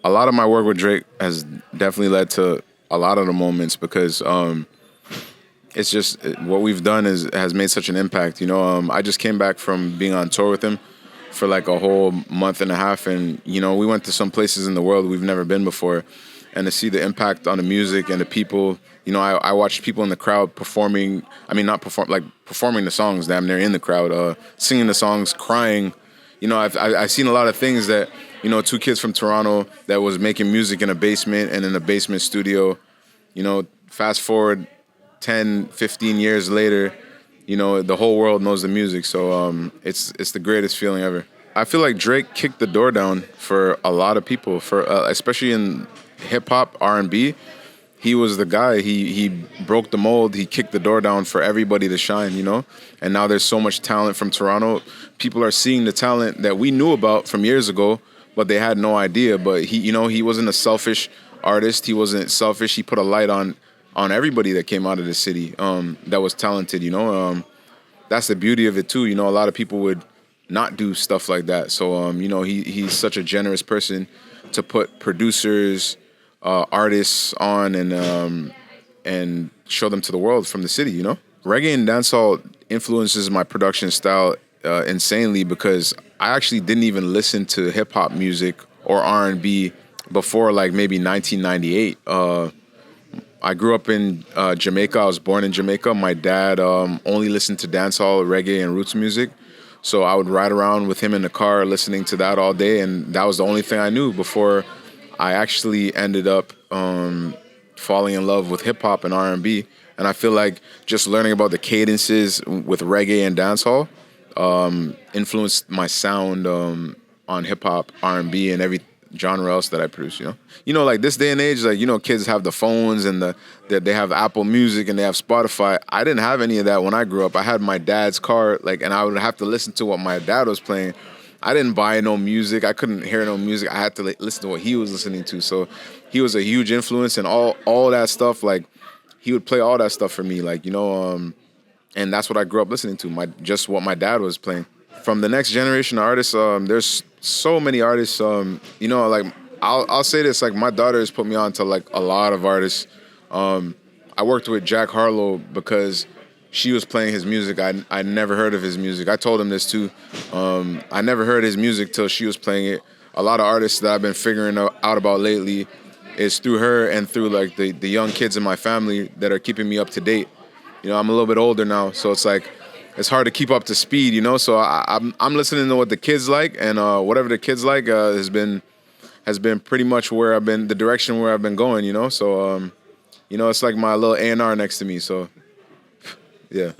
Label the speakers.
Speaker 1: a lot of my work with Drake has definitely led to a lot of the moments because it's just what we've done is has made such an impact. I just came back from being on tour with him for like a whole month and a half, and we went to some places in the world we've never been before, and to see the impact on the music and the people. I watched people in the crowd performing. I mean, not perform like performing the songs. Damn, they're in the crowd, singing the songs, crying. I've seen a lot of things that two kids from Toronto that was making music in a basement and in a basement studio. Fast forward 10, 15 years later, the whole world knows the music. So it's the greatest feeling ever. I feel like Drake kicked the door down for a lot of people, for especially in hip hop, R&B. He was the guy. He broke the mold. He kicked the door down for everybody to shine, And now there's so much talent from Toronto. People are seeing the talent that we knew about from years ago, but they had no idea. But he wasn't a selfish artist. He wasn't selfish. He put a light on everybody that came out of the city that was talented. That's the beauty of it too. A lot of people would not do stuff like that. So he's such a generous person to put producers, artists on and show them to the world from the city. Reggae and dancehall influences my production style insanely because I actually didn't even listen to hip hop music or R&B before like maybe 1998. I grew up in Jamaica. I was born in Jamaica. My dad only listened to dancehall, reggae, and roots music. So I would ride around with him in the car listening to that all day, and that was the only thing I knew before I actually ended up falling in love with hip hop and R&B. And I feel like just learning about the cadences with reggae and dancehall influenced my sound on hip hop, R&B, and every genre else that I produce. Like this day and age, like kids have the phones and they have Apple Music and they have Spotify. I didn't have any of that when I grew up. I had my dad's car, and I would have to listen to what my dad was playing. I didn't buy no music. I couldn't hear no music. I had to listen to what he was listening to. So he was a huge influence, and all that stuff. Like he would play all that stuff for me. And that's what I grew up listening to. Just what my dad was playing. From the next generation of artists, there's so many artists. I'll say this: like my daughter has put me on to like a lot of artists. I worked with Jack Harlow because she was playing his music. I never heard of his music. I told him this too. I never heard his music till she was playing it. A lot of artists that I've been figuring out about lately is through her and through like the young kids in my family that are keeping me up to date. I'm a little bit older now, so it's like it's hard to keep up to speed. So I'm listening to what the kids like, and whatever the kids like has been pretty much where I've been, the direction where I've been going. So it's like my little A&R next to me. So yeah.